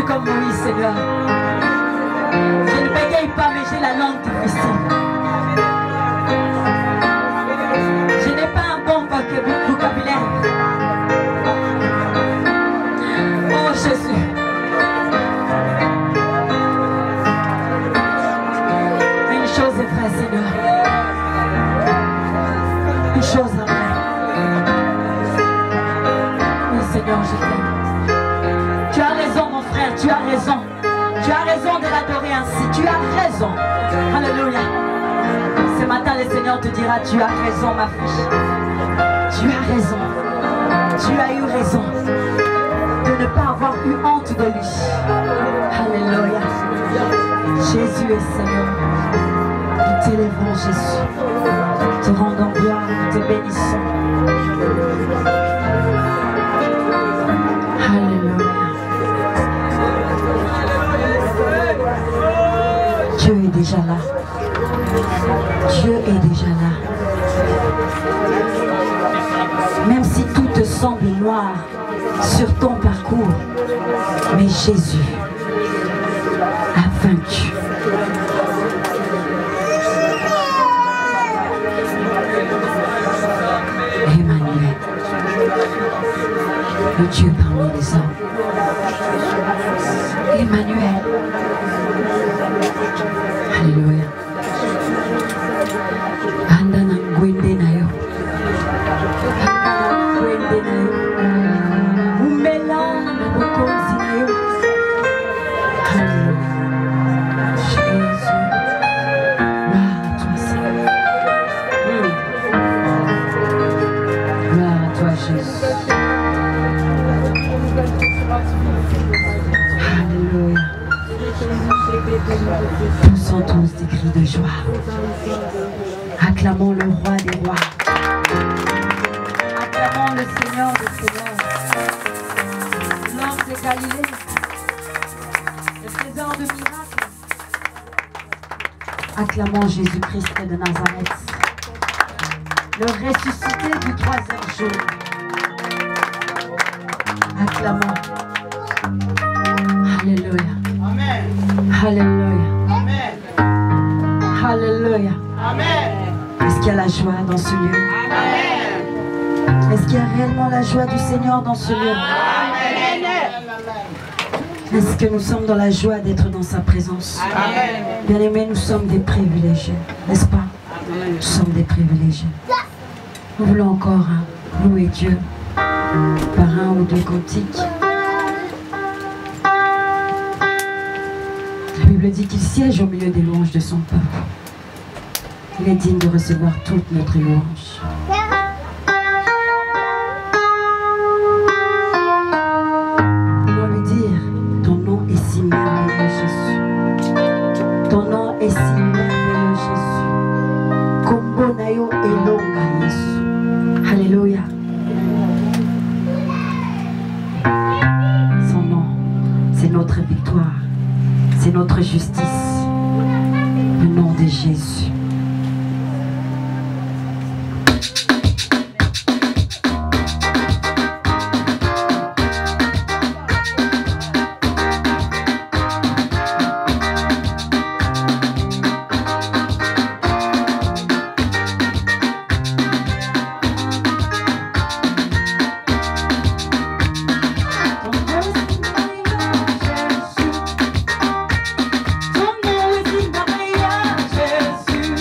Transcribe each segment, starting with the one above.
suis comme Moïse, Seigneur. Je ne bégaye pas, mais j'ai la langue difficile. Je n'ai pas un bon vocabulaire. Oh Jésus. Mais une chose est vraie, Seigneur. Une chose est vraie. Oui, Seigneur, je t'aime. Tu as raison, mon frère, tu as raison. Tu as raison de l'adorer ainsi. Tu as raison. Alléluia. Ce matin, le Seigneur te dira, tu as raison, ma fille. Tu as raison. Tu as eu raison de ne pas avoir eu honte de lui. Alléluia. Jésus est Seigneur. Nous t'élèvons, Jésus. Nous te rendons gloire, nous te bénissons. Alléluia. Dieu est déjà là. Dieu est déjà là. Même si tout te semble noir sur ton parcours, mais Jésus a vaincu. Emmanuel, le Dieu parmi les hommes. Emmanuel. Alléluia. Anda na ngwende na yo. Ngwende na yo. Umela na bokonzi na yo. Alléluia. Jésus. Gloire à toi, Seigneur. Gloire à toi, Jésus. Alléluia. Poussons tous des cris de joie. Acclamons le roi des rois. Acclamons le Seigneur des seigneurs. L'homme de Galilée. Le faiseur de miracles. Acclamons Jésus-Christ de Nazareth. Le ressuscité du 3e jour. Acclamons. Alléluia. Amen. Alléluia. Amen. Alléluia. Amen. Est-ce qu'il y a la joie dans ce lieu? Amen. Est-ce qu'il y a réellement la joie du Seigneur dans ce lieu? Amen. Est-ce que nous sommes dans la joie d'être dans sa présence? Amen. Bien-aimés, nous sommes des privilégiés, n'est-ce pas? Nous sommes des privilégiés. Nous voulons encore louer Dieu par un ou deux cantiques. La Bible dit qu'il siège au milieu des louanges de son peuple. Il est digne de recevoir toute notre louange. Nous allons lui dire, ton nom est si merveilleux, Jésus. Ton nom est si merveilleux, Jésus. Kombo na yo elonga Yesu. Alléluia. Son nom, c'est notre victoire. C'est notre justice. Le nom de Jésus. Ton nom est si merveilleux, Jésus.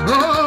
Oh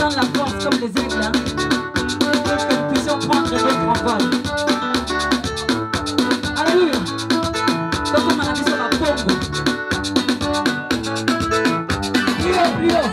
donne la force comme les aigles, hein, pour que nous puissions prendre d'autres envols. Alléluia. Donc on a mis sur la pompe. Plus haut, plus haut.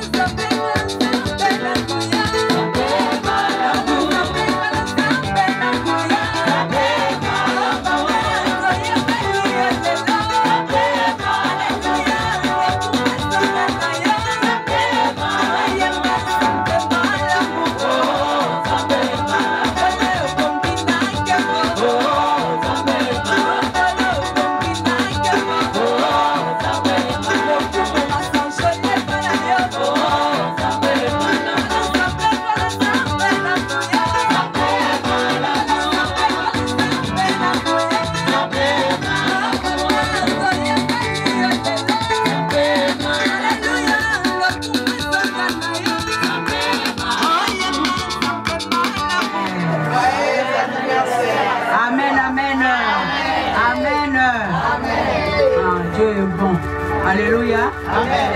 Alléluia. Amen.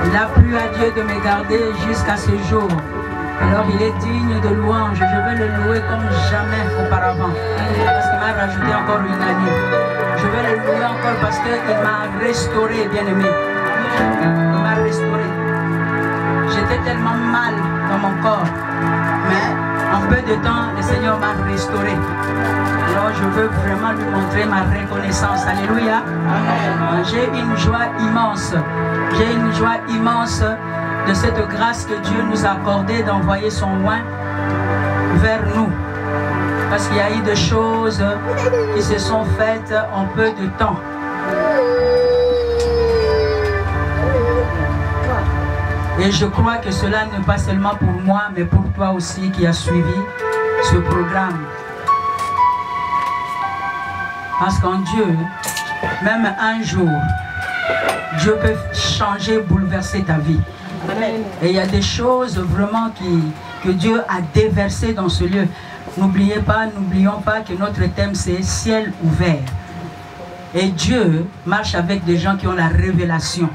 Il a plu à Dieu de me garder jusqu'à ce jour. Alors il est digne de louange. Je vais le louer comme jamais auparavant. Parce qu'il m'a rajouté encore une année. Je vais le louer encore parce qu'il m'a restauré, bien-aimé. Il m'a restauré. J'étais tellement mal dans mon corps. Mais en peu de temps, le Seigneur m'a restauré. Alors je veux vraiment lui montrer ma reconnaissance. Alléluia. J'ai une joie immense. J'ai une joie immense de cette grâce que Dieu nous a accordée d'envoyer son oint vers nous. Parce qu'il y a eu des choses qui se sont faites en peu de temps. Et je crois que cela n'est pas seulement pour moi, mais pour toi aussi qui as suivi ce programme. Parce qu'en Dieu, même un jour, Dieu peut changer, bouleverser ta vie. Amen. Et il y a des choses vraiment que Dieu a déversées dans ce lieu. N'oublions pas que notre thème c'est ciel ouvert. Et Dieu marche avec des gens qui ont la révélation.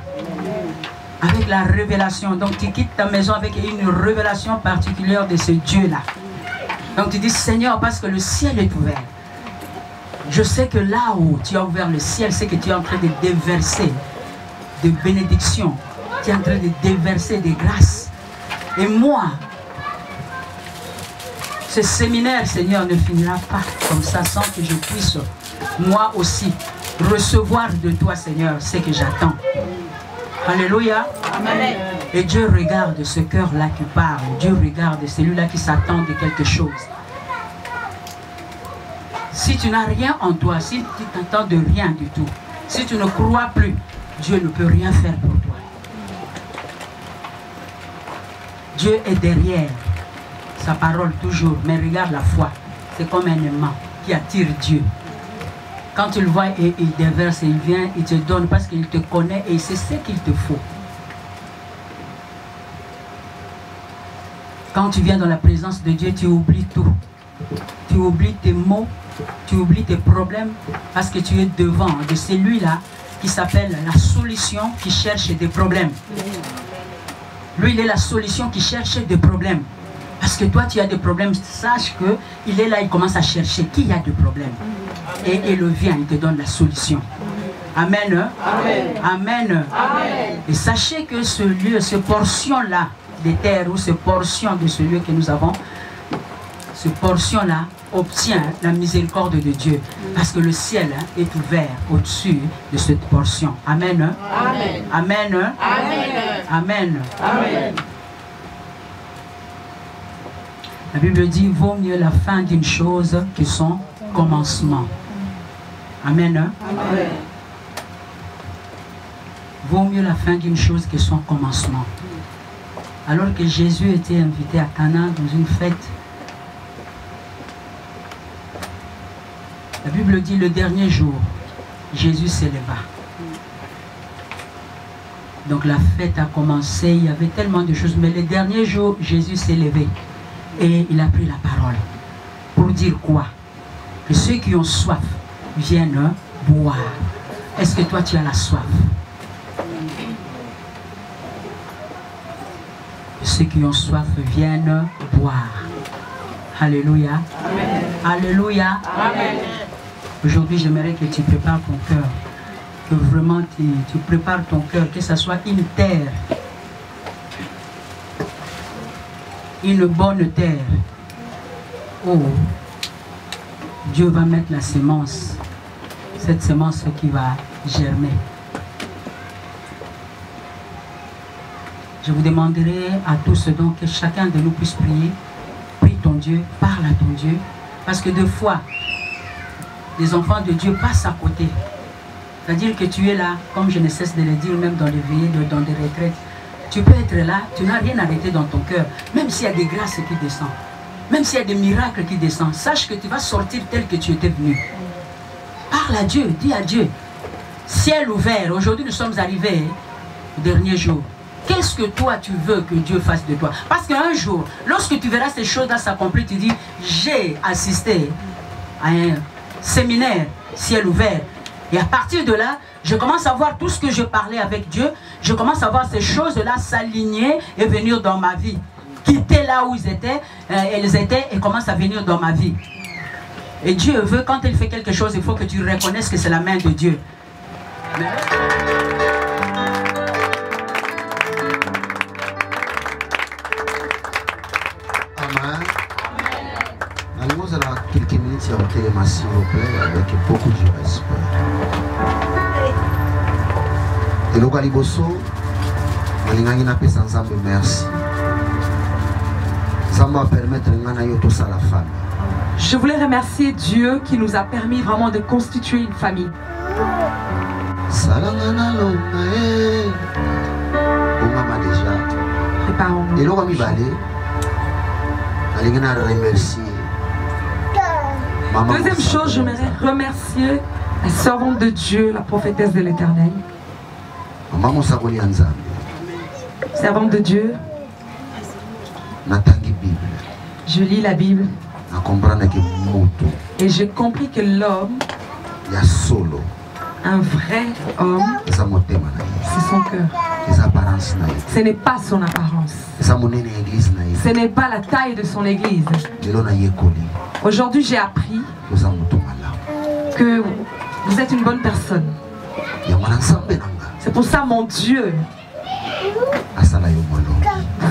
Avec la révélation. Donc tu quittes ta maison avec une révélation particulière de ce Dieu-là. Donc tu dis Seigneur, parce que le ciel est ouvert. Je sais que là où tu as ouvert le ciel, c'est que tu es en train de déverser des bénédictions. Tu es en train de déverser des grâces. Et moi, ce séminaire, Seigneur, ne finira pas comme ça sans que je puisse, moi aussi, recevoir de toi, Seigneur, ce que j'attends. Alléluia. Amen. Et Dieu regarde ce cœur-là qui parle. Dieu regarde celui-là qui s'attend de quelque chose. Si tu n'as rien en toi, si tu t'attends de rien du tout, si tu ne crois plus, Dieu ne peut rien faire pour toi. Dieu est derrière sa parole toujours, mais regarde la foi. C'est comme un aimant qui attire Dieu. Quand tu le vois et il déverse, il vient, il te donne parce qu'il te connaît et c'est ce qu'il te faut. Quand tu viens dans la présence de Dieu, tu oublies tout. Tu oublies tes maux, tu oublies tes problèmes parce que tu es devant de celui-là qui s'appelle la solution qui cherche des problèmes. Lui, il est la solution qui cherche des problèmes. Parce que toi, tu as des problèmes, sache qu'il est là, il commence à chercher qui a des problèmes. Et il vient, il te donne la solution. Amen. Amen. Amen. Amen. Et sachez que ce lieu, cette portion-là des terres ou cette portion de ce lieu que nous avons, cette portion-là obtient la miséricorde de Dieu. Parce que le ciel est ouvert au-dessus de cette portion. Amen. Amen. Amen. Amen. Amen. Amen. La Bible dit, vaut mieux la fin d'une chose que son commencement. Amen. Amen. Vaut mieux la fin d'une chose que son commencement. Alors que Jésus était invité à Cana dans une fête, la Bible dit le dernier jour, Jésus s'éleva. Donc la fête a commencé, il y avait tellement de choses, mais le dernier jour, Jésus s'est levé et il a pris la parole. Pour dire quoi? Que ceux qui ont soif viennent boire. Est-ce que toi tu as la soif? Ceux qui ont soif viennent boire. Alléluia. Amen. Alléluia. Amen. Aujourd'hui, j'aimerais que tu prépares ton cœur. Que vraiment tu prépares ton cœur, que ce soit une terre. Une bonne terre. Oh, Dieu va mettre la sémence. Cette sémence qui va germer. Je vous demanderai à tous donc que chacun de nous puisse prier. Prie ton Dieu, parle à ton Dieu. Parce que deux fois, les enfants de Dieu passent à côté. C'est-à-dire que tu es là, comme je ne cesse de le dire, même dans les veillées, dans des retraites. Tu peux être là, tu n'as rien arrêté dans ton cœur. Même s'il y a des grâces qui descendent. Même s'il y a des miracles qui descendent. Sache que tu vas sortir tel que tu étais venu. Parle à Dieu, dis à Dieu. Ciel ouvert, aujourd'hui nous sommes arrivés au dernier jour. Qu'est-ce que toi tu veux que Dieu fasse de toi? Parce qu'un jour, lorsque tu verras ces choses-là s'accomplir, tu dis, j'ai assisté à un séminaire ciel ouvert. Et à partir de là, je commence à voir tout ce que je parlais avec Dieu. Je commence à voir ces choses-là s'aligner et venir dans ma vie. Quitter là où elles étaient et commencent à venir dans ma vie. Et Dieu veut, quand il fait quelque chose, il faut que tu reconnaisses que c'est la main de Dieu. Mais... Amen. Allons à quelques minutes à téléma, s'il vous plaît, avec beaucoup de respect. Et le Galiboso, Malingangina Pesanzambe, merci. Ça va permettre de la famille. Je voulais remercier Dieu qui nous a permis vraiment de constituer une famille. Préparons-nous. Et là, on va remercier. Deuxième chose, j'aimerais remercier la servante de Dieu, la prophétesse de l'Éternel. Servante de Dieu, je lis la Bible et j'ai compris que l'homme, un vrai homme, c'est son cœur. Ce n'est pas son apparence. Ce n'est pas la taille de son église. Aujourd'hui, j'ai appris que vous êtes une bonne personne. C'est pour ça, mon Dieu,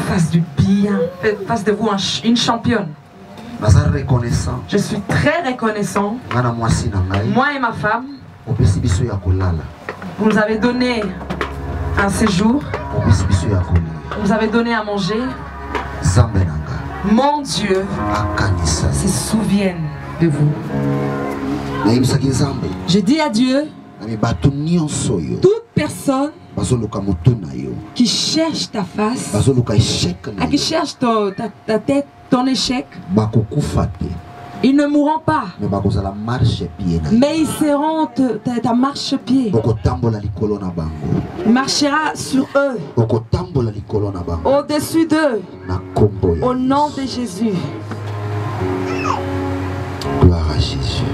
fasse du bien, fasse de vous une championne. Je suis très reconnaissant. Moi et ma femme, vous nous avez donné un séjour, vous nous avez donné à manger. Mon Dieu se souvienne de vous. Je dis à Dieu, toute personne qui cherche ta face, qui cherche ta tête, ton échec, ils ne mourront pas, mais ils seront ta marche-pied. Il marchera sur eux, au-dessus d'eux, au nom de Jésus. Gloire à Jésus.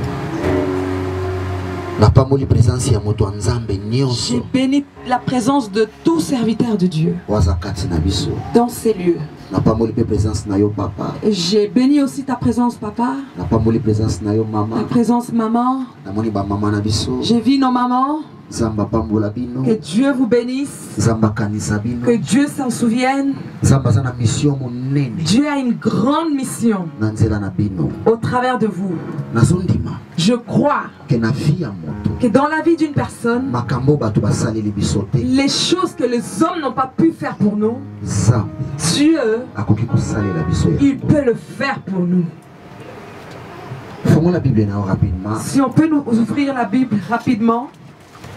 J'ai béni la présence de tout serviteur de Dieu dans ces lieux. J'ai béni aussi ta présence, papa. Ta présence, maman. J'ai vu nos mamans. Que Dieu vous bénisse. Que Dieu s'en souvienne. Dieu a une grande mission au travers de vous. Je crois que dans la vie d'une personne, les choses que les hommes n'ont pas pu faire pour nous, Dieu, il peut le faire pour nous. Si on peut nous ouvrir la Bible rapidement,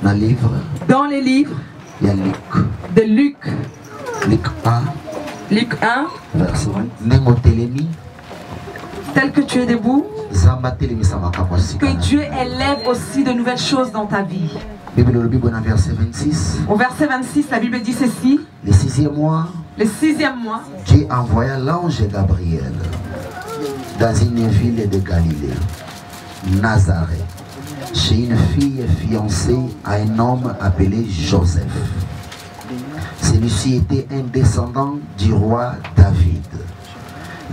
dans les livres de Luc 1, verset 1. Tel que tu es debout, que Dieu élève aussi de nouvelles choses dans ta vie. Au verset 26, la Bible dit ceci. Le sixième mois, Dieu envoya l'ange Gabriel dans une ville de Galilée, Nazareth, chez une fille fiancée à un homme appelé Joseph. Ce Celui-ci était un descendant du roi David.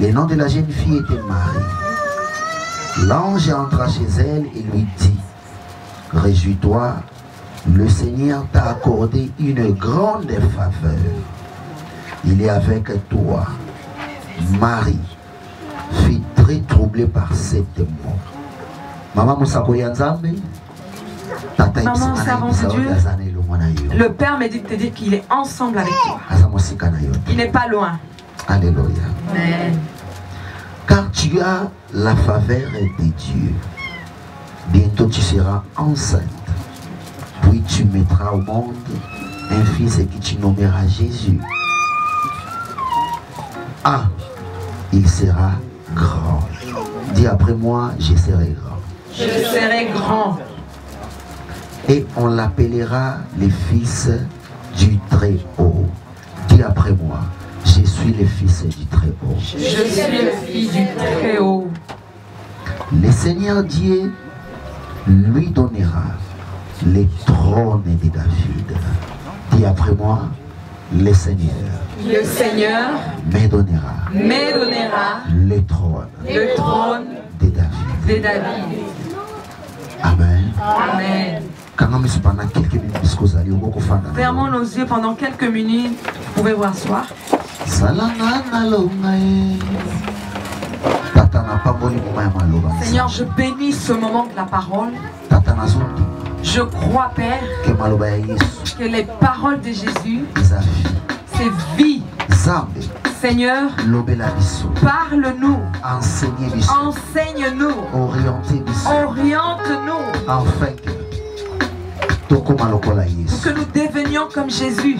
Le nom de la jeune fille était Marie. L'ange entra chez elle et lui dit, « Réjouis-toi, le Seigneur t'a accordé une grande faveur. Il est avec toi. » Marie fut très troublée par cette mort. Maman Nzambe, Maman, servant de Dieu, le Père me dit de te dire qu'il est ensemble avec toi. Il n'est pas loin. Alléluia. Amen. Car tu as la faveur de Dieu. Bientôt tu seras enceinte. Puis tu mettras au monde un fils que tu nommeras Jésus. Ah, il sera grand. Dis après moi, je serai grand. Je serai grand. Et on l'appellera le fils du Très-Haut. Dis après moi, je suis le fils du Très-Haut. Je suis le fils du Très-Haut. Le Seigneur Dieu lui donnera le trône de David. Dis après moi, le Seigneur me donnera le trône de David. Amen. Amen. Fermons nos yeux pendant quelques minutes. Vous pouvez vous asseoir. Seigneur, je bénis ce moment de la parole. Je crois, Père, que les paroles de Jésus, c'est vie. Seigneur, parle-nous, enseigne-nous, oriente-nous, pour que nous devenions comme Jésus.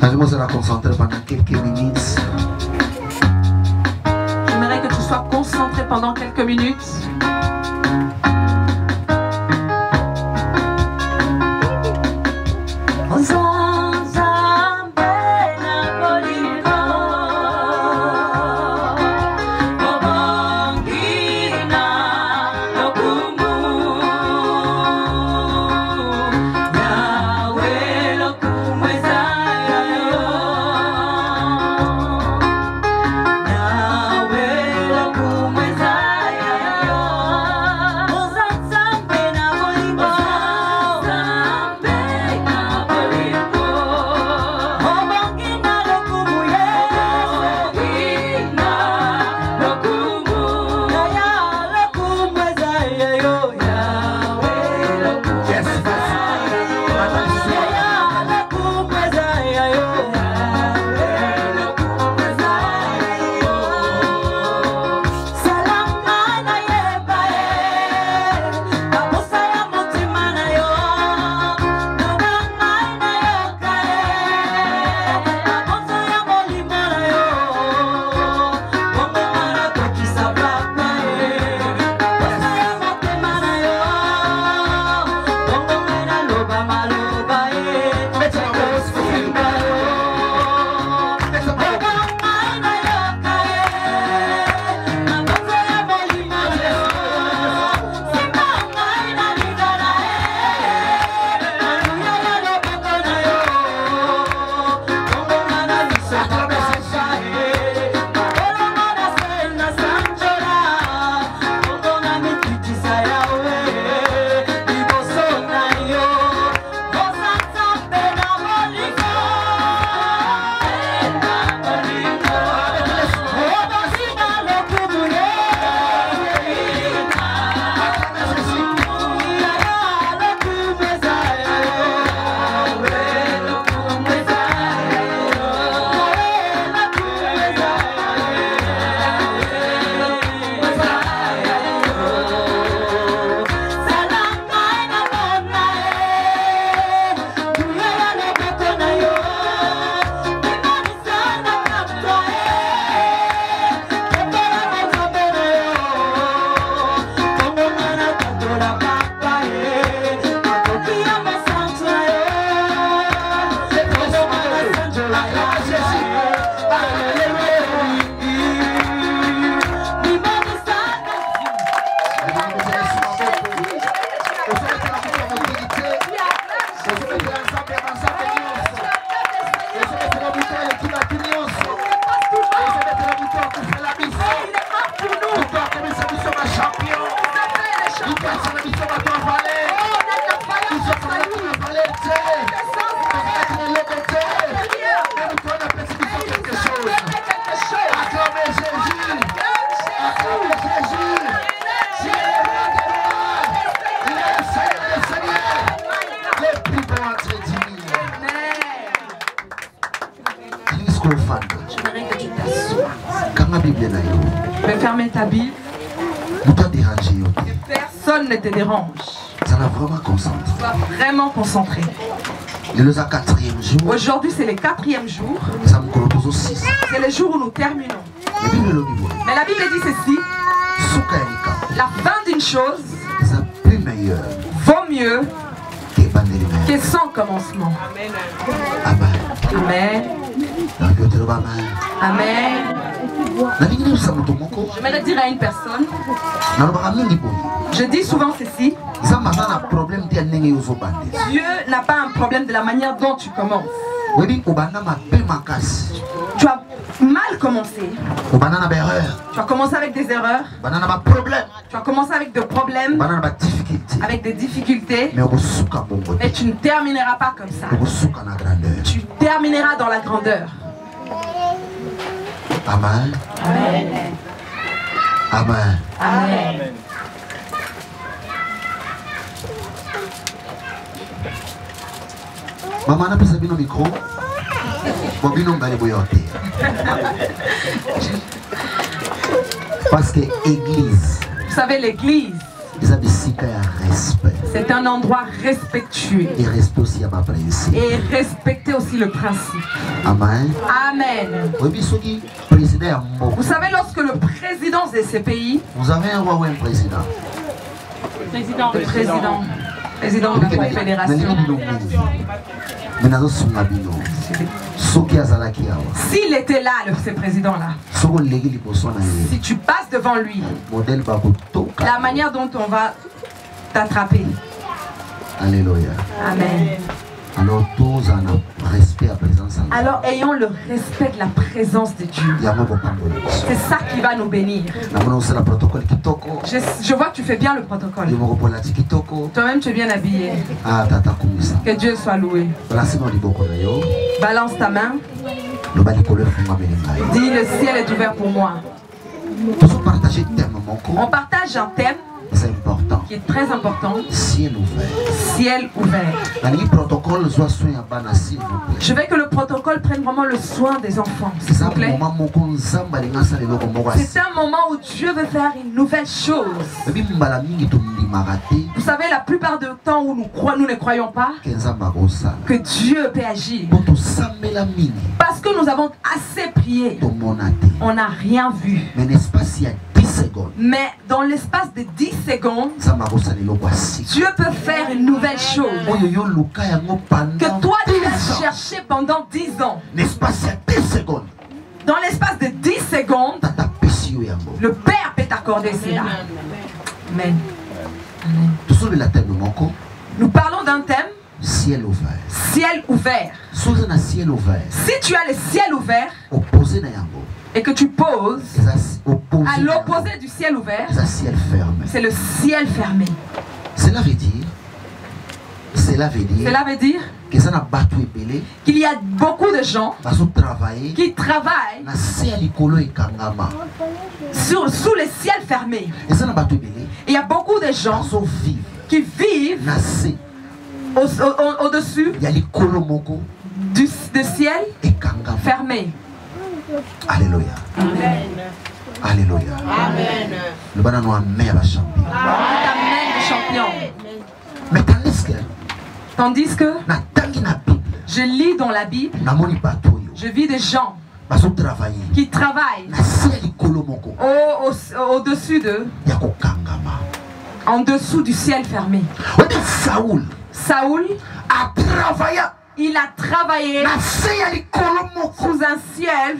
Allons à la concentrer pendant quelques minutes. J'aimerais que tu sois concentré pendant quelques minutes. Tu peux fermer ta Bible. Que personne ne te dérange. Ça va vraiment concentrer. Tu dois vraiment concentrer. Aujourd'hui, c'est le 4e jour. C'est le jour où nous terminons. Mais la Bible dit ceci. La fin d'une chose vaut mieux que son commencement. Amen. Amen. J'aimerais dire à une personne. Je dis souvent ceci. Dieu n'a pas un problème de la manière dont tu commences. Tu as mal commencé. Tu as commencé avec des erreurs. Tu as commencé avec des problèmes, avec des difficultés. Mais tu ne termineras pas comme ça. Tu termineras dans la grandeur. Amen. Amen. Amen. Amen. Maman n'a pas sabino micro. Bobino ngale boyote. Parce que église. Vous savez, l'église, c'est un endroit respectueux. Et respecter aussi à ma principe. Et respecter aussi le principe. Amen. Amen. Vous savez, lorsque le président de ces pays. Vous avez un roi ou un président? Le président. Président de la Confédération. S'il était là, ce président-là, si tu passes devant lui, la manière dont on va t'attraper. Alléluia. Amen. Alors ayons le respect de la présence de Dieu. C'est ça qui va nous bénir. Je vois que tu fais bien le protocole. Toi-même tu es bien habillé. Que Dieu soit loué. Balance ta main. Dis, le ciel est ouvert pour moi. On partage un thème. C'est important. Qui est très important. Ciel ouvert. Ciel ouvert. Je veux que le protocole prenne vraiment le soin des enfants. C'est un moment où Dieu veut faire une nouvelle chose. Vous savez, la plupart du temps où nous ne croyons pas que Dieu peut agir. Parce que nous avons assez prié. On n'a rien vu. Mais dans l'espace de 10 secondes, Dieu peut faire une nouvelle chose que toi tu vas chercher pendant 10 ans. Dans l'espace de 10 secondes, le Père peut t'accorder cela. Amen. Amen. Nous parlons d'un thème. Ciel ouvert. Ciel ouvert. Si tu as le ciel ouvert et que tu poses à l'opposé du ciel ouvert, c'est le ciel fermé. Cela veut dire qu'il y a beaucoup de gens qui travaillent sous le ciel fermé. Il y a beaucoup de gens qui vivent au-dessus du ciel fermé. Alléluia. Amen. Alléluia. Amen. Le banano amen va champion. Amen de champion. Mais tandis que je lis dans la Bible, je vis des gens qui travaillent au-dessus d'eux, en dessous du ciel fermé. Saoul a travaillé. Il a travaillé sous un ciel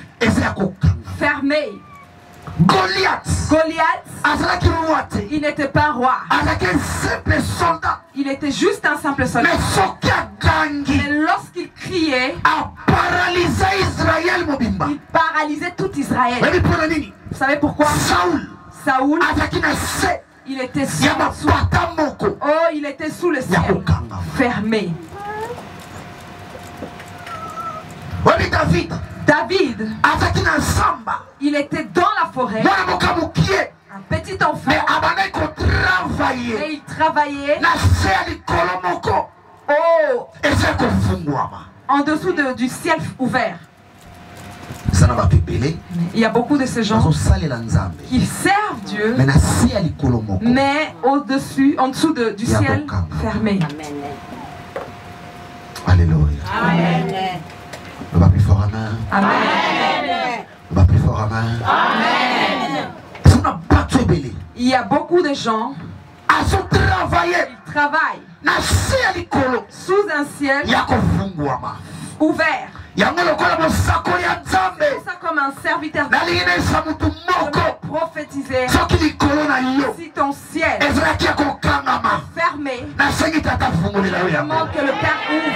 fermé. Goliath, il n'était pas roi. Il était juste un simple soldat. Mais lorsqu'il criait, il paralysait tout Israël. Vous savez pourquoi? Saoul, il était sous le ciel fermé. David, il était dans la forêt, un petit enfant, et il travaillait en dessous du ciel ouvert. Il y a beaucoup de ces gens qui servent Dieu, mais au-dessus, en dessous du ciel fermé. Alléluia. Amen. On va plus fort, amen. Amen. On va plus fort, amen. Amen. Il y a beaucoup de gens qui travaillent sous un ciel ouvert. C'est ça comme un serviteur de Dieu. Je vais prophétiser. Si ton ciel est fermé, je demande que le Père ouvre.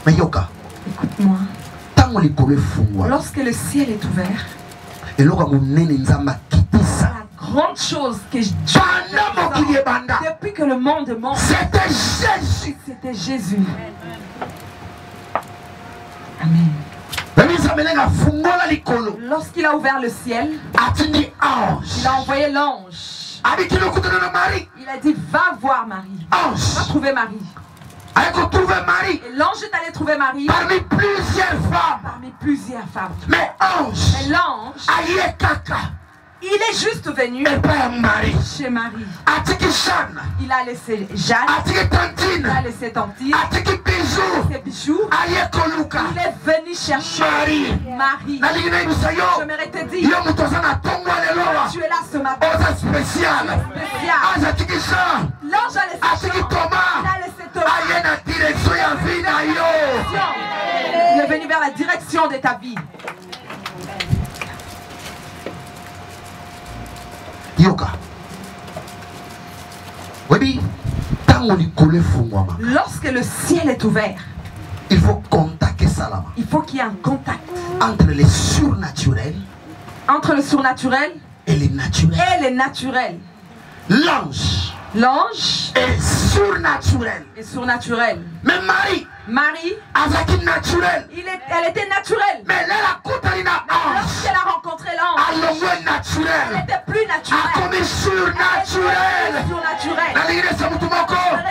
Mais Yoka, écoute-moi. Lorsque le ciel est ouvert, la grande chose que je depuis que le monde monte, c'était Jésus. C'était Jésus. Amen. Lorsqu'il a ouvert le ciel, il a envoyé l'ange. Il a dit, va voir Marie. Va trouver Marie. Et l'ange est allé trouver Marie parmi plusieurs femmes. Mais l'ange, il est juste venu chez Marie. Il a laissé Jeanne, il a laissé Tantine, ses bijoux. Il est venu chercher Marie. J'aimerais te dire, tu es là ce matin. Spécial. L'ange a laissé Thomas. Il a laissé Thomas. Il est venu vers la direction de ta vie. Yoka. Lorsque le ciel est ouvert, il faut contacter Salama. Il faut qu'il y ait un contact entre les surnaturels, et les naturels. L'ange est surnaturel. Mais Marie, elle était naturelle. Mais lorsqu'elle a rencontré l'ange, elle n'était plus naturelle. Comme surnaturelle. Je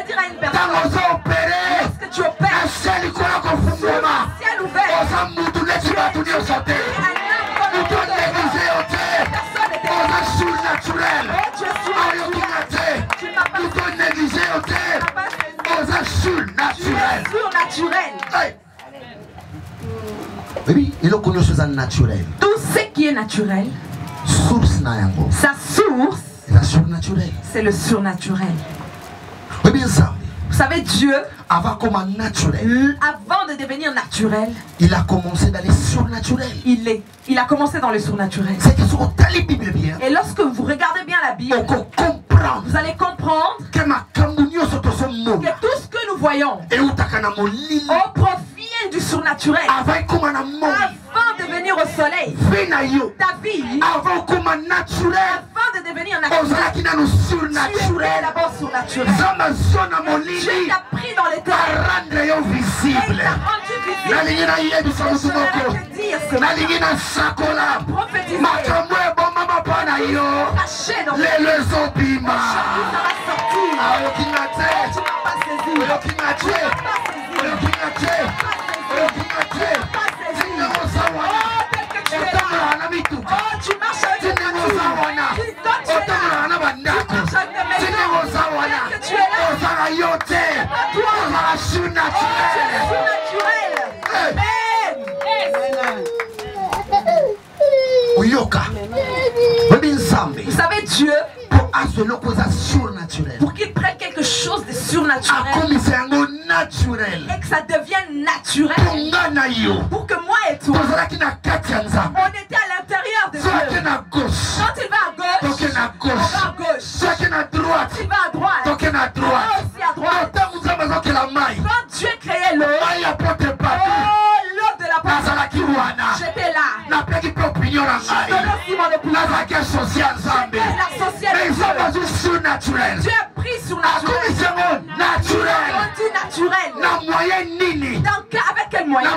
dire à une personne, lorsque tu opères, le ciel ouvert, tout ce qui est naturel, sa source, c'est le surnaturel. Vous savez, Dieu, avant de devenir naturel, il a commencé dans les surnaturels. Il a commencé dans le surnaturel. Et lorsque vous regardez bien la Bible, vous allez comprendre que tout ce que nous voyons provient du surnaturel. Avant de venir au soleil, ta vie, avant de devenir naturel, tu étais d'abord surnaturel. Dieu t'a pris dans les terres et il t'a rendu visible. Et je voudrais te dire ce matin, prophétiser, caché dans les leçons bima. Ça va sortir. Tu n'as pas saisi. Tu n'as pas saisi. Tu marches avec des voitures. Quand tu es là, tu marches avec des maisons. Que tu es là. C'est pas toi. Tu es surnaturel. Vous savez, Dieu, pour qu'il prenne quelque chose de surnaturel et que ça devienne naturel, pour que moi et toi, on était à l'intérieur de Dieu. Quand il va à gauche, on va à gauche. Il va à droite, on va aussi à droite. Quand Dieu créait l'eau, l'eau de la personne, j'étais là. Je donne aussi mon opinion. La sociale. Dieu a pris surnaturel. Naturel. Avec quel moyen? Au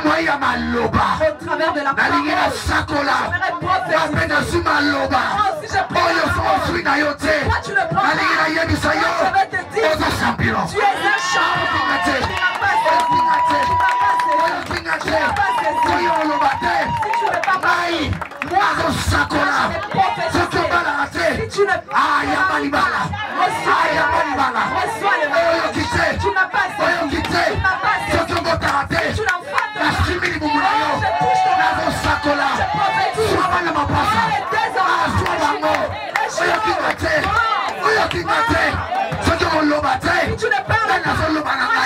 travers de la parole. J'aimerais prophétiser. Si je prie la parole, toi tu le prends. Je vais te dire, tu es un champ. Tu n'as pas saisi. le mariage. Tu n'as pas saisi. Tu n'as pas saisi. Tu l'enfantes pas. Je touche ton âme. Je prophétise. Tu ne parles pas.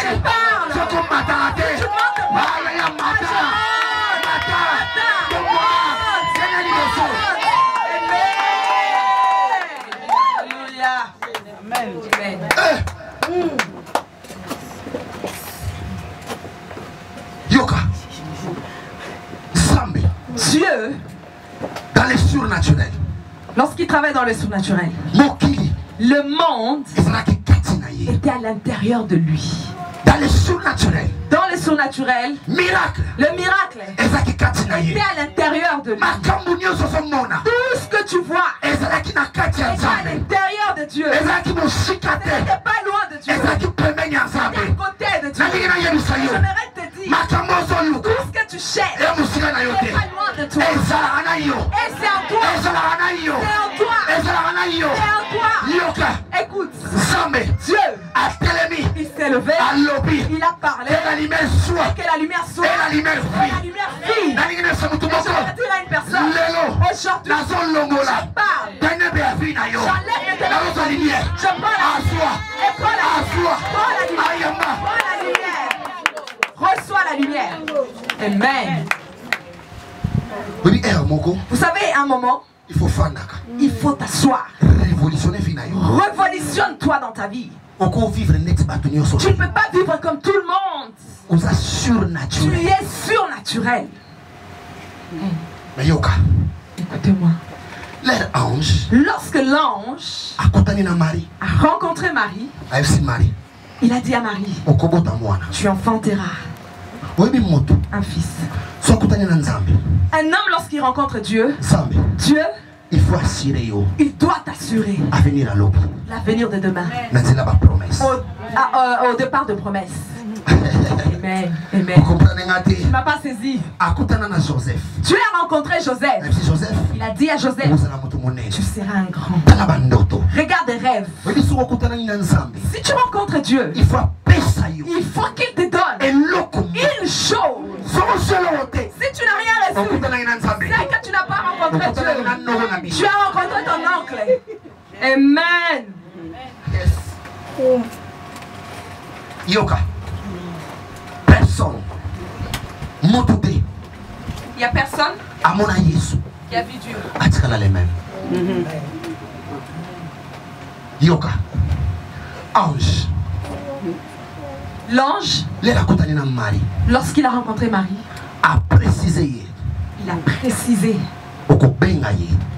Je parle. Tu Dieu, dans le surnaturel, lorsqu'il travaille dans le surnaturel, le monde était à l'intérieur de lui. Dans le surnaturel, le miracle était à l'intérieur de lui. Tout ce que tu vois est à l'intérieur de Dieu. C'était pas loin de Dieu. C'était à côté de Dieu. J'aimerais te dire, tout ce que tu cherches n'est pas loin de toi. Et c'est en toi. C'est en toi. Écoute, Dieu, il s'est levé, il a parlé, et que la lumière soit, et la lumière fille. Et je vais dire à une personne, aujourd'hui, je parle, j'enlève maintenant la lumière, je prends la lumière, et prends la lumière, reçois la lumière. Amen. Vous savez, à un moment, il faut t'asseoir. Révolutionne-toi dans ta vie. Tu ne peux pas vivre comme tout le monde. Tu es surnaturel. Écoutez-moi. Lorsque l'ange a rencontré Marie, il a dit à Marie, tu enfanteras un fils. Un homme, lorsqu'il rencontre Dieu, il doit t'assurer l'avenir de demain. Au départ de promesse. Amen. Amen. Tu ne m'as pas saisi. Tu as rencontré Joseph. Il a dit à Joseph, tu seras un grand. Regarde des rêves. Si tu rencontres Dieu, il faut qu'il te donne une chose. Si tu n'as rien reçu, c'est que tu n'as pas rencontré Dieu. Tu as rencontré ton oncle. Amen. Personne. Il n'y a personne qui a vu Dieu. Ange. L'ange, lorsqu'il a rencontré Marie, il a précisé,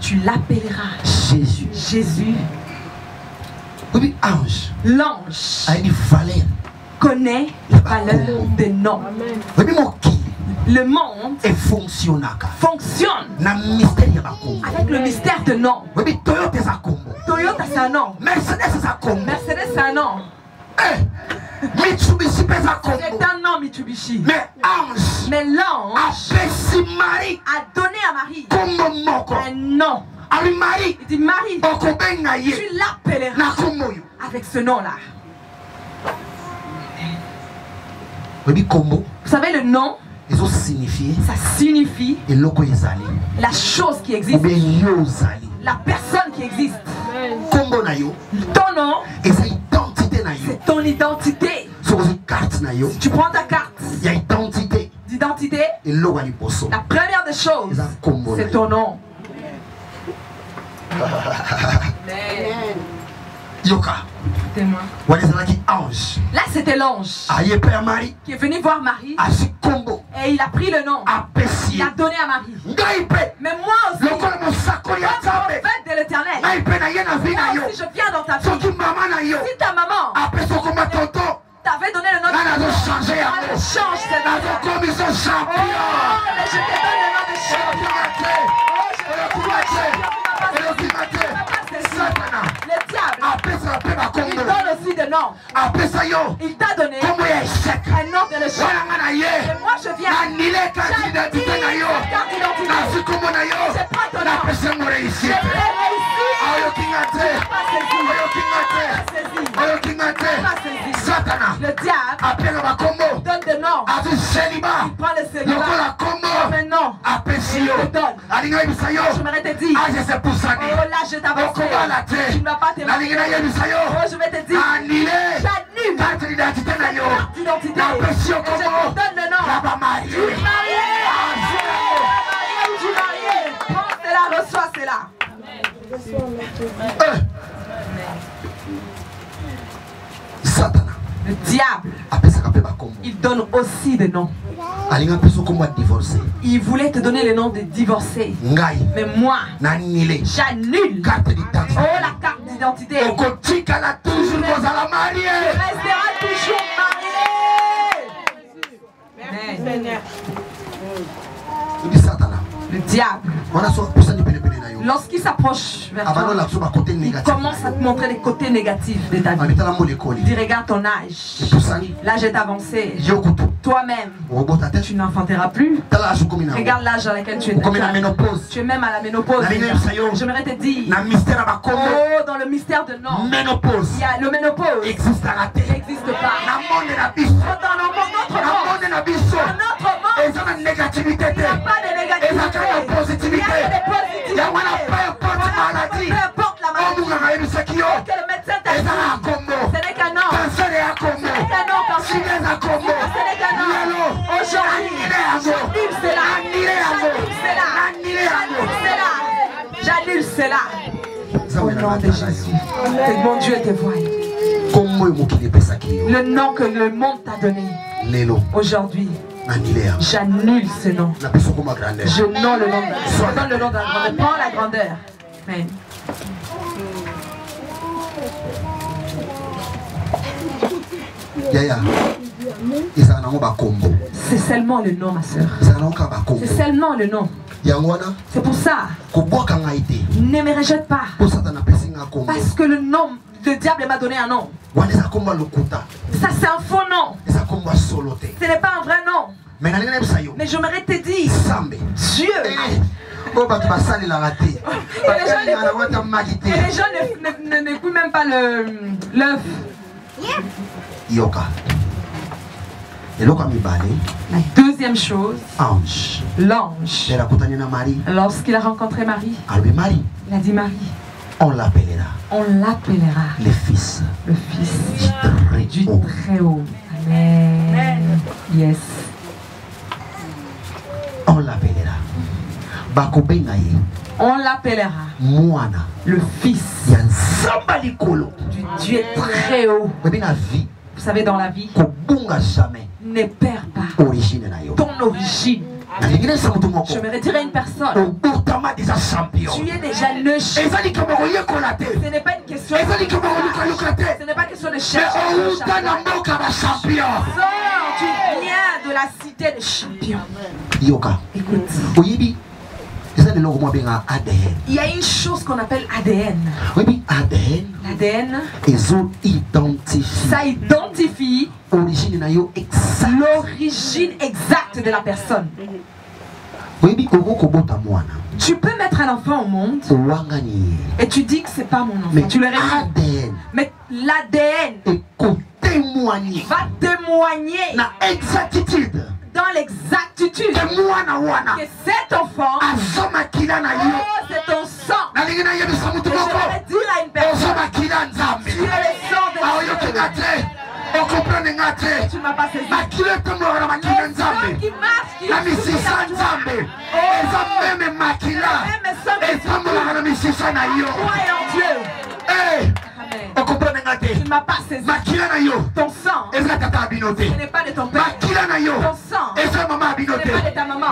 tu l'appelleras Jésus. Jésus. Ange. L'ange connaît la valeur des noms. Le monde fonctionne avec le mystère de nom. Toyota c'est un nom. Mercedes c'est un nom. Mitsubishi c'est un nom Mitsubishi. Mais l'ange a donné à Marie un nom. Il dit Marie, tu l'appelleras avec ce nom-là. Vous savez le nom, ça signifie la chose qui existe, la personne qui existe. Ton nom, c'est ton identité. Si tu prends ta carte d'identité, la première des choses, c'est ton nom. Là c'était l'ange qui est venu voir Marie et il a pris le nom, il a donné à Marie. Mais moi aussi, comme prophète de l'Éternel, moi aussi je viens dans ta vie. Si ta maman t'avait donné le nom de change cette nom. Oh, mais je te donne le nom de champion. Le diable, il donne aussi des noms. Il t'a donné un nom de l'échec. Et moi je viens, j'ai carte d'identité. Je prends ton nom. J'ai réussi. Tu n'as pas saisi. Le diable donne des noms. Il prend le célibat comme un nom. Il te donne. J'aimerais te dire, oh là je t'avance. Tu ne vas pas témoigner. Oh je vais te dire, j'annule ta identité. Et je te donne le nom. Tu es marié. Tu es marié. Prends cela, reçois cela. Satan. Le diable, il donne aussi des noms. Il voulait te donner le nom de divorcé. Mais moi, j'annule. Oh, la carte d'identité. Tu resteras toujours marié. Amen. Le diable, lorsqu'il s'approche vers toi, il commence à te montrer les côtés négatifs de ta vie. Il dit, regarde ton âge. L'âge est avancé. Toi-même, tu n'enfanteras plus. Regarde l'âge dans lequel tu es. Tu es même à la ménopause. J'aimerais te dire, oh, dans le mystère de non, il y a le ménopause. Il n'existe pas. Dans notre monde, il n'y a pas de négativité. Il y a de positivité. Peu importe la maladie. Que le médecin t'a dit, ce n'est qu'un nom. Ce n'est qu'un nom quand ce n'est qu'un nom. Aujourd'hui, j'annule cela. Au nom de Jésus. Que mon Dieu te voie. Le nom que le monde t'a donné aujourd'hui, j'annule ce nom. Je donne le nom de la grandeur. Prends la grandeur. Amen. C'est seulement le nom, ma soeur. C'est seulement le nom. C'est pour ça. Ne me rejette pas. Parce que le nom, le diable m'a donné un nom. Ça c'est un faux nom. Ce n'est pas un vrai nom. Mais j'aimerais te dire, Dieu. Et les gens n'écoutent même pas l'œuf. La deuxième chose, l'ange, lorsqu'il a rencontré Marie, il a dit Marie, on l'appellera le fils du Très-Haut. Amen. Yes. On l'appellera. On l'appellera le fils du Dieu Très-Haut. Vous savez, dans la vie, ne perds pas ton origine. Je me dirais une personne, tu es déjà neutre. Ce n'est pas une question, ce n'est pas une question de chercher. Tu viens de la cité des champions. Écoute, il y a une chose qu'on appelle ADN. L'ADN, ça identifie l'origine exacte de la personne. Tu peux mettre un enfant au monde et tu dis que c'est pas mon enfant. Tu le réponds. Mais l'ADN va témoigner dans l'exactitude que cet enfant, c'est ton sang. Et je vais dire à une personne, tu es le sang de Dieu. Tu ne m'as pas saisi. Le sang qui marche, qui en Dieu. Tu ne m'as pas saisi. Ton sang, ce n'est pas de ton père. Ton sang, ce n'est pas de ta maman.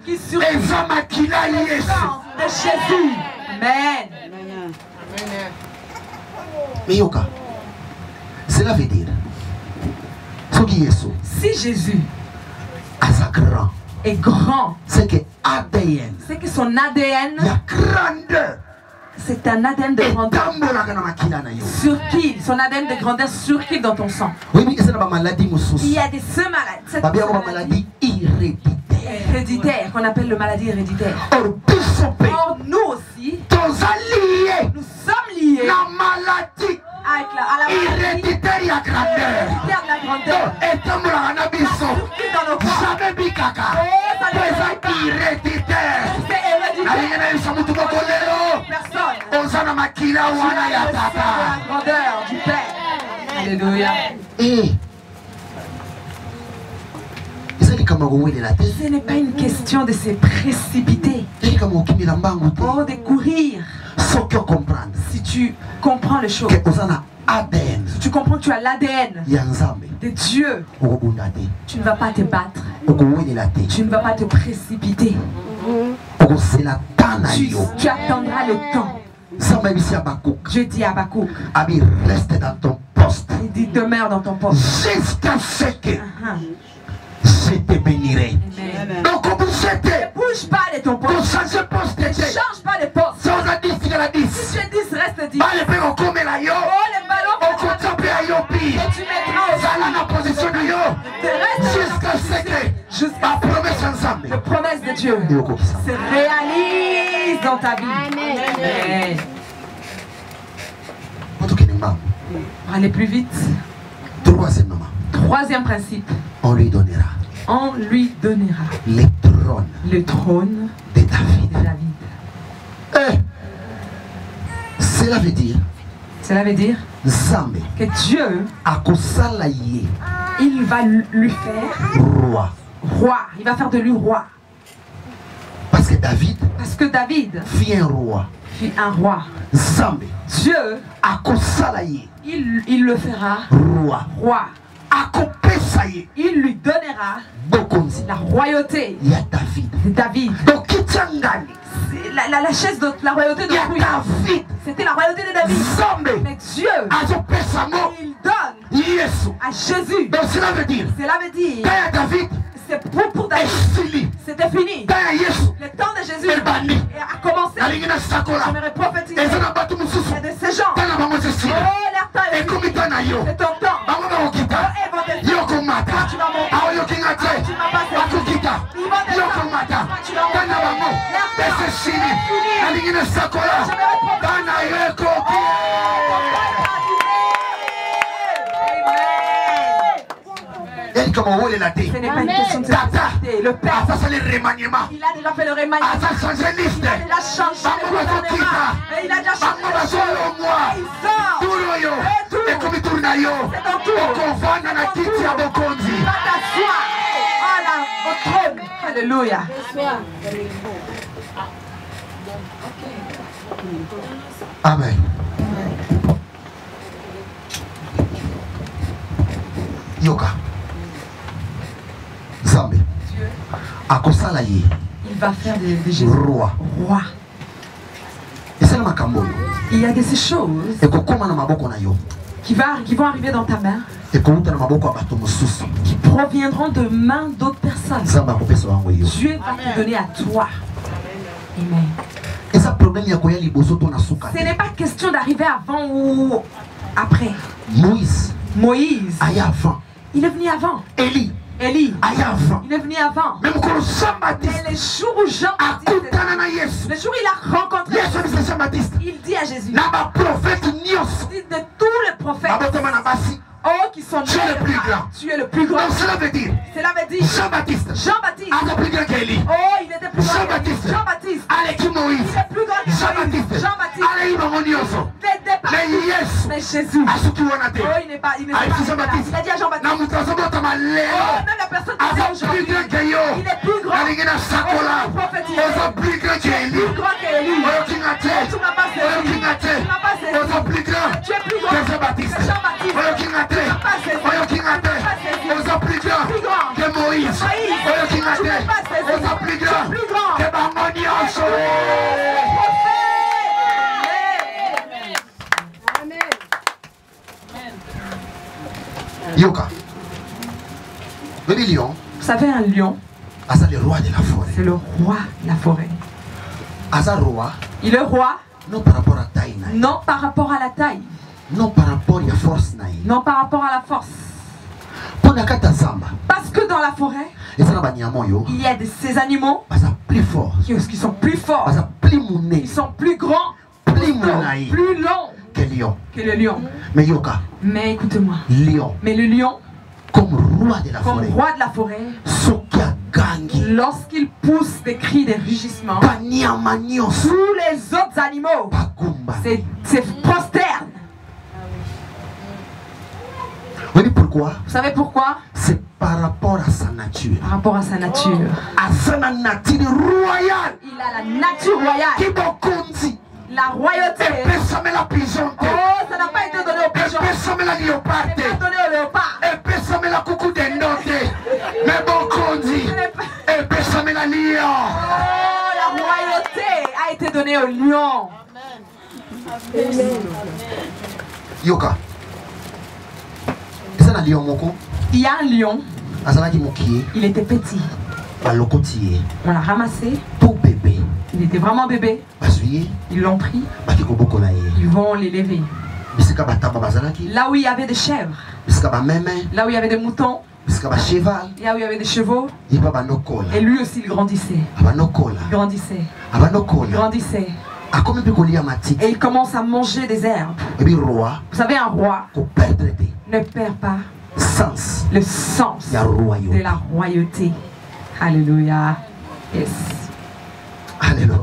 Qui survit le sang de Jésus. Amen. Cela veut dire, si Jésus est grand, c'est que son ADN, c'est un ADN de grandeur surkile. Son ADN de grandeur surkile dans ton sang. Il y a des maladies héréditaires qu'on appelle le maladie héréditaire. Or nous aussi, nous sommes liés Héréditaire ya grandeur. Jamais bikaka. Héréditaire. Osana makila wana ya tata. Grandeur du Père. Alléluia. Et ce n'est pas une question de se précipiter. Oh, de courir. Si tu comprends les choses, si tu comprends que tu as l'ADN de Dieu, tu ne vas pas te battre. Tu ne vas pas te précipiter. Tu attendras le temps. Je dis à Habakkuk, reste dans ton poste. Il dit demeure dans ton poste. Jusqu'à ce que je te bénirai. Donc on bouge pas de ton poste. Ne change pas de poste. Si on a 10, il y a 10. Si tu es 10, reste 10. Les ballons, les ballons, on continue à tu mettras au la position de yo. Jusqu'à ce que la promesse ensemble. La promesse de Dieu se réalise dans ta vie. Amen. Allez plus vite. Troisième principe. On lui donnera. On lui donnera le trône de David. Cela veut dire que Dieu il va lui faire roi. Il va faire de lui roi. Parce que David fit un roi. Dieu il le fera roi. Il lui donnera la royauté de David. La chaise de la royauté de David. C'était la royauté de David. Mais Dieu, il donne à Jésus. Donc cela veut dire c'est pour David. C'était fini. Le temps de Jésus a commencé. J'aimerais prophétiser. Il y a de ces gens. Oh, leur temps est fini. C'est ton temps. Oh, tu vas monter. Tu m'as pas Ce n'est pas une question de se précipiter. Le Père, il a déjà fait le remaniement. Il a déjà changé le gouvernement. Il a déjà changé les choses. Il sort. C'est ton tour. Il va t'asseoir au trône. Alléluia. Amen. Yoka. Zambe. Il va faire de Jésus roi. Il y a de ces choses qui vont arriver dans ta main, qui proviendront de mains d'autres personnes. Dieu va te donner à toi. Amen. Ce n'est pas question d'arriver avant ou après. Moïse, il est venu avant. Élie, il est venu avant. Mais le jour où Jean-Baptiste, le jour où il a rencontré Jean-Baptiste, il dit à Jésus, de tous les prophètes, oh, qui sont tu es le plus grand. Tu es le plus grand. Donc cela veut dire Jean-Baptiste. est plus grand qu'Élie. Oh, il était plus grand. Jean-Baptiste. Avec Moïse. Il est plus grand que Jean-Baptiste. Mais Jésus. Oh, il n'est pas. Il a dit à Jean-Baptiste. Oh, même la personne qui est aujourd'hui. Il est plus grand. Il est plus grand qu'Élie. Tu m'as pas saisi. Tu es plus grand que Jean-Baptiste. Plus grand que Moïse. Plus grand que Bamonios. Yoka. Le lion. Vous savez, un lion, c'est le roi de la forêt. C'est le roi de la forêt. Il est roi. Non par rapport à taille. Non par rapport à la taille. Non par rapport à la force. Non par rapport à la force. Parce que dans la forêt, il y a de ces animaux qui sont plus forts, ils sont plus grands, plus longs Que lion. Que le lion. Mais Yoka. Mais écoute-moi. Lion. Mais le lion, comme roi de la forêt. Comme roi de la forêt. Lorsqu'il pousse des cris, des rugissements, tous les autres animaux se prosternent. Vous savez pourquoi? Vous savez pourquoi? C'est par rapport à sa nature. Par rapport à sa nature. Il a la nature royale. La royauté. Oh, ça n'a pas été donné au pigeon. Ça n'a pas été donné au léopard. Oh, la royauté a été donnée au lion. Yoka. Il y a un lion. Il était petit. On l'a ramassé. Il était vraiment bébé. Ils l'ont pris. Ils vont l'élever. Là où il y avait des chèvres, là où il y avait des moutons, là où il y avait des chevaux, et lui aussi il grandissait. Il grandissait. Il grandissait. Et il commence à manger des herbes. Vous savez, un roi ne perd pas le sens de la royauté. Alléluia. Yes. Alléluia.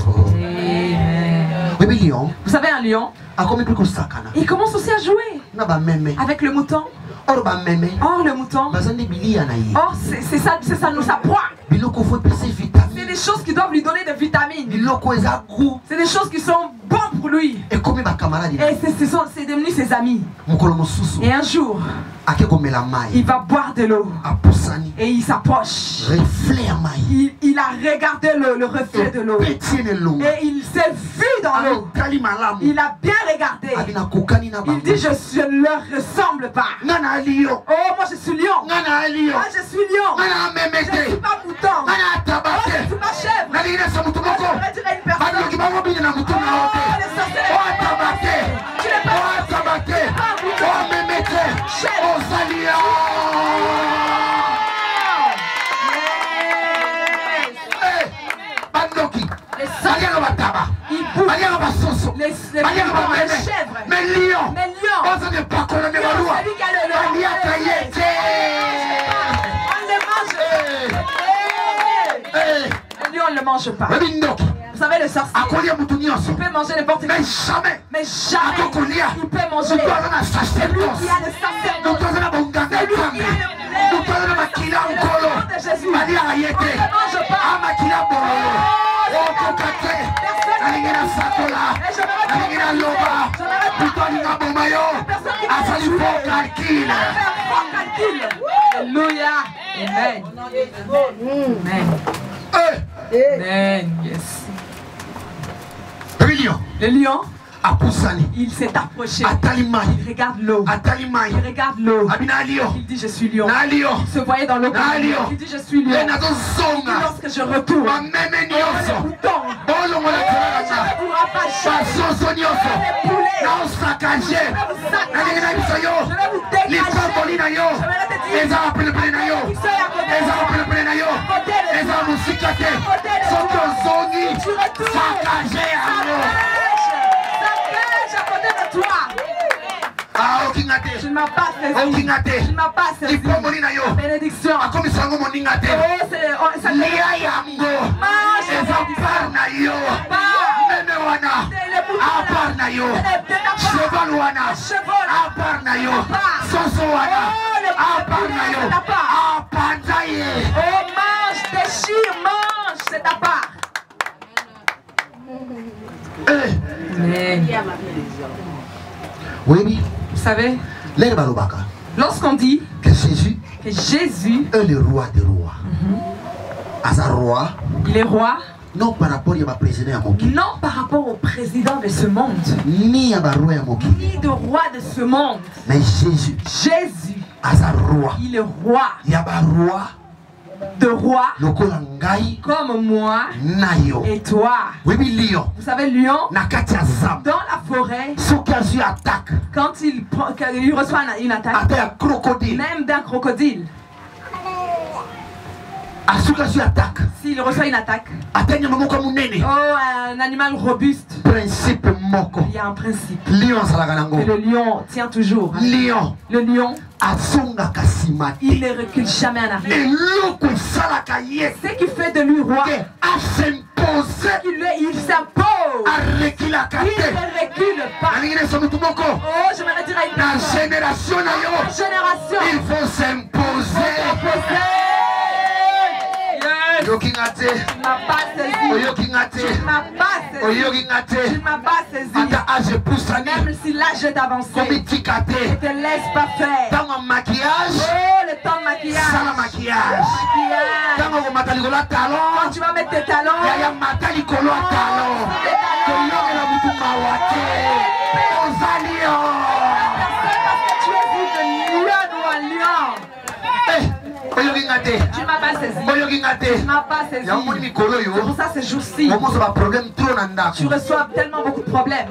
Vous savez, un lion, il commence aussi à jouer avec le mouton. Or le mouton, c'est ça nous apprend. C'est des choses qui doivent lui donner des vitamines. C'est des choses qui sont bonnes pour lui. Et c'est devenu ses amis. Et un jour, il va boire de l'eau. Et il s'approche. Il a regardé le reflet de l'eau. Et il s'est vu dans l'eau. Il a bien regardé. Il dit, je ne leur ressemble pas. Oh, moi je suis lion. Moi je suis lion. Je ne suis pas mouton. Oh, je ne suis pas chèvre. Moi, je dirais une personne. Oh, les sorciers. Tu n'es pas les chèvres. Mais lion. On ne le mange pas. Vous savez, le sorcier, il peut manger n'importe quoi. Mais jamais il peut manger. C'est lui qui a le sacerdoce. C'est lui qui a le nom de Jésus. On ne mange pas. Alléluia. Amen. Amen. Amen. Yes. Le lion, il s'est approché. Il regarde l'eau. Il regarde l'eau. Il dit, je suis lion. Il se voyait dans l'eau. Il dit, je suis lion. Et lorsque je retourne, le bouton, je ne vous rapache. Je vais vous pouler. Je vais vous dégager. Je vais je ne m'as pas saisi. Je ne m'as pas saisi. La bénédiction. C'est ta part. Oui. Vous savez, lorsqu'on dit que Jésus est le roi des rois, il est roi, non par rapport au président de ce monde, ni de roi de ce monde, mais Jésus, il est roi. De roi comme moi et toi. Vous savez, lion, dans la forêt, quand il reçoit une attaque, même d'un crocodile, s'il reçoit une attaque, un animal robuste, principe moko. il y a un principe. Lion Et le lion tient toujours. Lion. Le lion, il ne recule jamais en arrière. Ce qui fait de lui roi, à s'imposer, il s'impose. à reculer. Il ne recule pas. Oh, j'aimerais dire à une la génération, il faut s'imposer. Tu m'as pas saisi. Tu m'as pas saisi. Même si l'âge est avancé, ne te laisse pas faire. Dans mon maquillage, oh, le temps de maquillage. Sans maquillage. Quand tu vas mettre tes talons, tu m'as pas saisi. Tu m'as pas saisi. C'est pour ça ces jours-ci, tu reçois tellement beaucoup de problèmes.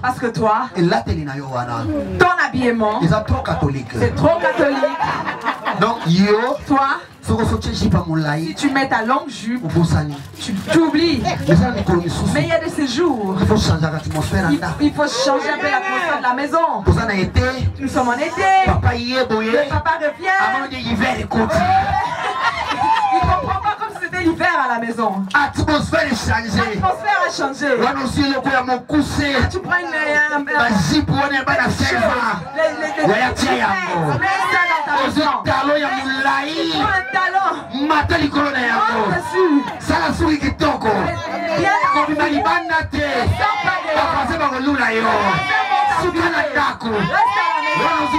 Parce que toi, ton habillement, c'est trop catholique. Donc, toi, si tu mets ta longue jupe, tu t'oublies. Mais il y a de ces jours, il faut changer un peu l'atmosphère de la maison. Nous sommes en été. Papa revient. Il ne comprend pas comme si c'était l'hiver à la maison. L'atmosphère est changée. L'atmosphère a changé. Tu prends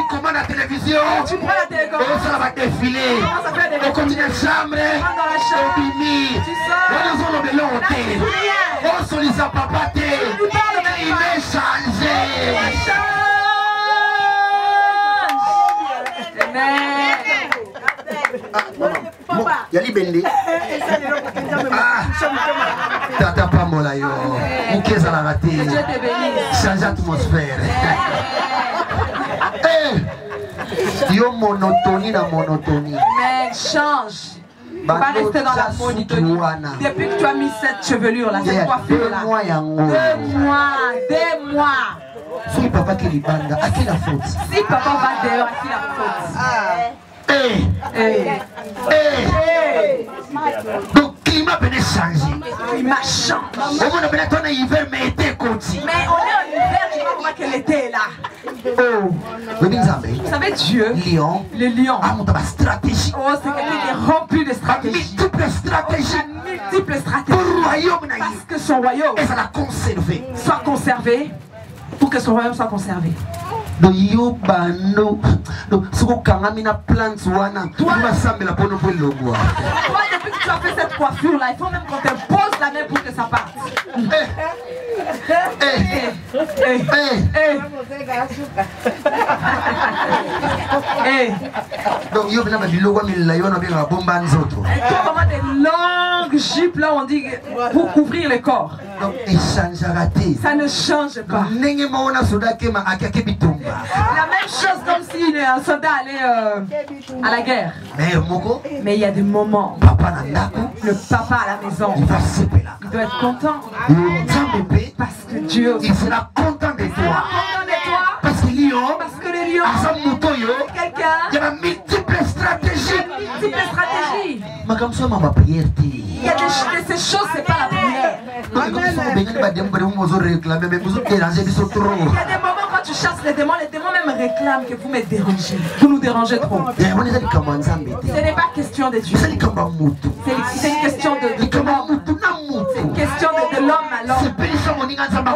commande la télévision, tu prends la télécommande, ça va défiler, on continue la chambre, on bimi, on a le melon, on sollicite papa, il est changé. Yali Bende. Tata Pamola yo. Mukeza la raté. Change l'atmosphère. Yo monotonie na monotonie. Mais change. Pas rester dans la monotonie. Depuis que tu as mis cette chevelure là, cette coiffure là. 2 mois. Si papa qui lui bande, à qui la faute? Si papa va dehors, à qui la faute? Donc le climat venait changer. Le climat change. Mais on est en hiver, mais été continue. Mais on est en hiver, tu vas voir que l'été est là. Vous savez Dieu, le lion, stratégie. oh, c'est quelqu'un qui est rempli de stratégies. Multiples stratégies. Parce que son royaume soit conservé. Pour que son royaume soit conservé. Donc yo bando donc ce qu'on kamina plante wana toi depuis que tu as fait cette coiffure là, il faut même qu'on te pose la main pour que ça parte. Donc yo bina biloko mila yo na bien bomba nzoto. Comment des longues jupes là on dit pour couvrir le corps. Donc échange raté. Ça ne change pas. La même chose comme si un soldat allait à la guerre. Mais il y a des moments, le papa à la maison, il doit être content. Parce que Dieu sera content de toi. Parce que le lion, quelqu'un, il y a multiples stratégies. Il y a de ces choses, c'est pas la prière. Il y a des moments quand tu chasses les démons même réclament que vous me dérangez. Vous nous dérangez trop. Ce n'est pas question de Dieu. C'est une question de comment. C'est une question de l'homme à l'homme. Oh,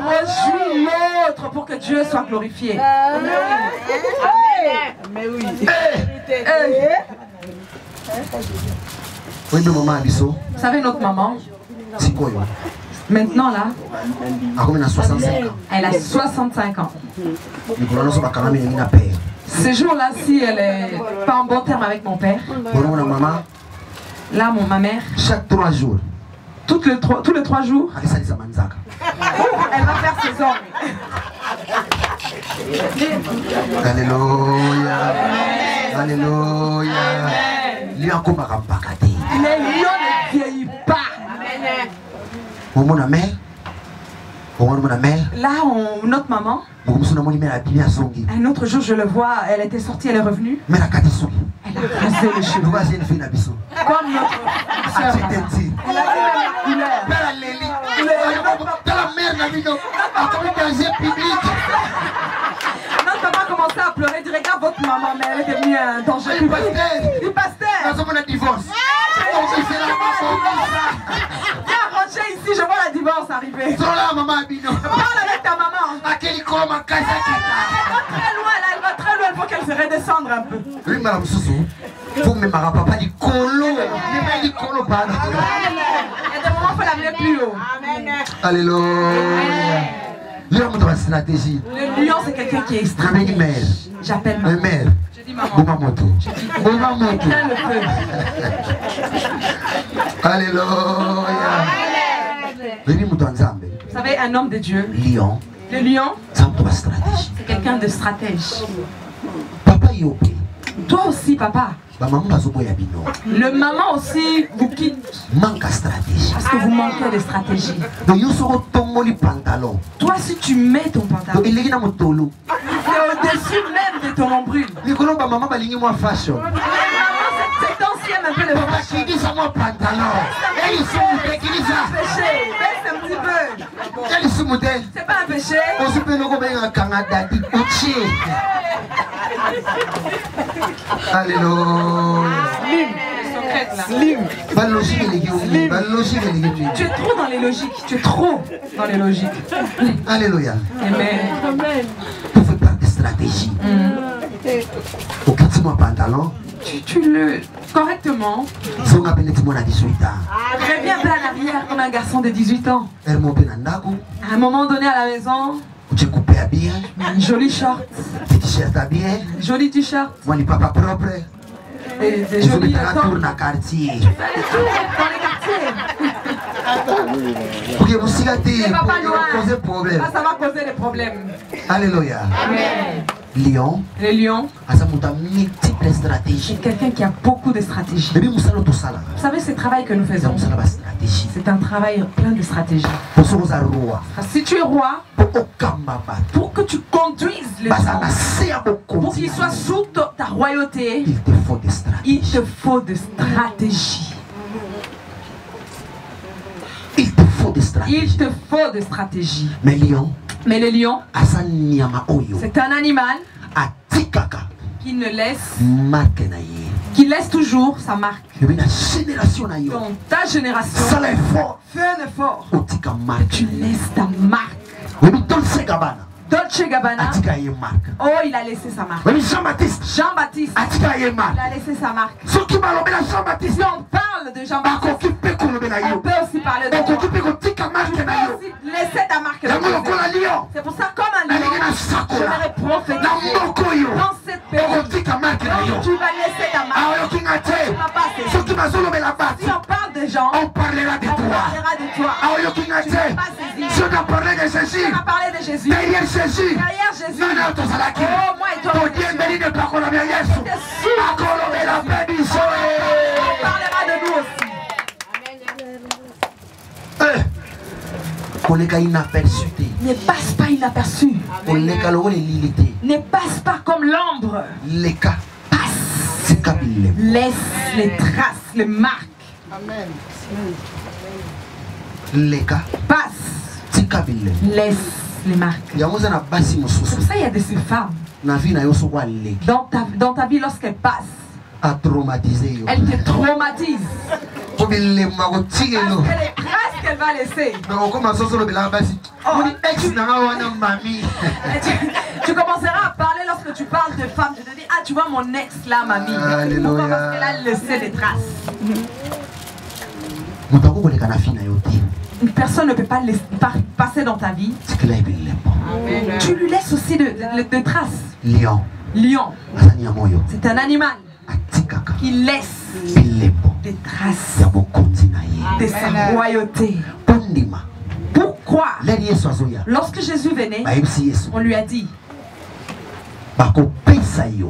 rejoins l'autre pour que Dieu soit glorifié. Mais oui. Vous savez notre maman? Maintenant là, elle a 65 ans. Ce jour-là, si elle n'est pas en bon terme avec mon père, là, ma mère, chaque 3 jours, tous les 3 jours, elle va faire ses ongles. Alléluia. Alléluia. Les lions ne vieillissent pas. Là, notre maman, un autre jour, je le vois, elle était sortie, elle est revenue. Elle a rasé les cheveux. Comme notre soeur. Elle a fait la couleur. Notre maman a commencé à pleurer, dit regarde votre maman, mais elle est devenue un danger public. Du pasteur. Viens rentrer ici, je vois la divorce arriver. Parle avec ta maman. Elle va très loin, elle va très loin, il faut qu'elle se redescende un peu. Il y a des moments, il faut l'amener plus haut. Alléluia. Le lion, c'est quelqu'un qui est stratégique. J'appelle maman. Je dis maman. Je dis éteins le feu. Alléluia. Vous savez, un homme de Dieu, Lion. le lion, c'est quelqu'un de stratège. Papa Yopé. Toi aussi, papa. Le maman aussi vous quitte parce que vous manquez de stratégie. Toi, si tu mets ton pantalon, c'est au-dessus même de ton nombril. Les mamans, c'est ancien un peu le fashion. Baisse un petit peu. C'est pas un péché. Alléluia. Slim. Tu es trop dans les logiques. Tu es trop dans les logiques. Alléluia. Amen. Tu fais pas de stratégie. Au petit pantalon. Tu le correctement. Reviens bien en arrière comme un garçon de 18 ans. À un moment donné à la maison. Un joli short. Joli t-shirt. Papa propre. Des jolis tours dans quartier. Tu fais les tours dans les quartiers. C'est pas loin. Ça va causer des problèmes. Alléluia. Amen. Lion. Le lion. Multiples stratégies. C'est quelqu'un qui a beaucoup de stratégies. Vous savez, ce travail que nous faisons, c'est un travail plein de stratégies. Si tu es roi, pour que tu conduises les gens, pour qu'ils soient sous ta royauté, il te faut de stratégie. Il te faut de stratégie. Il te faut de stratégie. Mais le lion, c'est un animal qui ne laisse, qui laisse toujours sa marque. Dans ta génération, fais un effort. Tu laisses ta marque. Dolce Gabbana, oh, il a laissé sa marque. Jean-Baptiste, il a laissé sa marque. Si on parle de Jean-Baptiste, on peut aussi parler de toi. Tu peux aussi laisser ta marque. C'est pour ça, comme un lion, je vais prophétiser dans cette période. Tu vas laisser ta marque. Tu vas passer. Si on parle de gens, on parlera de toi. Tu vas pas saisir. Si on a parlé de Jésus, derrière Jésus, oh, moi et toi, on parlera de nous aussi. Ne passe pas inaperçu. Ne passe pas comme l'ombre. Passe. Laisse les traces, les marques. Passe. Laisse les marques. C'est pour ça qu'il y a de ces femmes. Dans ta vie, lorsqu'elle passe, elle te traumatise. Parce que les traces qu'elle va laisser. Tu commenceras à parler lorsque tu parles de femmes. Tu te dis, ah, tu vois mon ex là, mamie. Pourquoi? Parce qu'elle a laissé des traces. Une personne ne peut pas passer dans ta vie. Tu lui laisses aussi de traces. Lion. C'est un animal qui laisse des traces de sa royauté. Pourquoi? Lorsque Jésus venait, on lui a dit,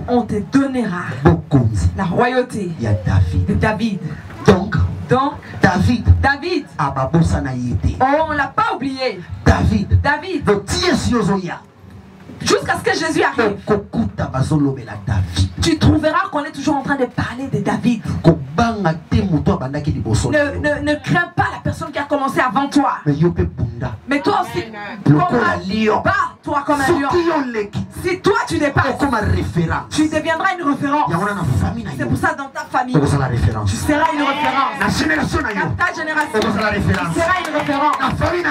on te donnera la royauté de David. Donc, David. Oh, on ne l'a pas oublié. David. Jusqu'à ce que Jésus arrive, tu trouveras qu'on est toujours en train de parler de David. Ne crains pas la personne qui a commencé avant toi. Mais toi aussi, bats-toi comme un lion. Si toi tu dépasses, tu deviendras une référence. C'est pour ça dans ta famille, tu seras une référence. Dans ta génération, tu seras une référence. Dans ta famille,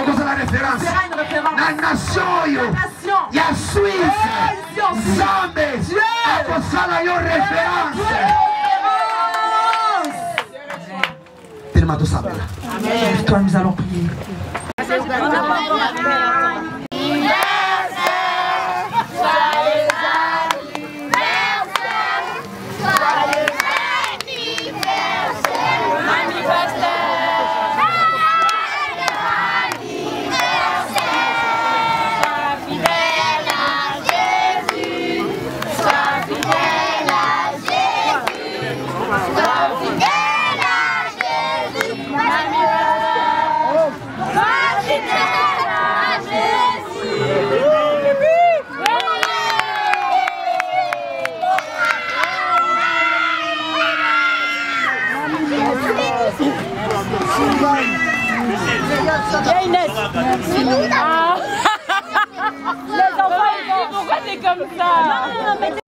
tu seras une référence. La nation, ya Suisse, Zambé, akosala yo référence. Tellement tout ça. Amen. Toi, nous allons prier. Les enfants, pourquoi t'es comme ça?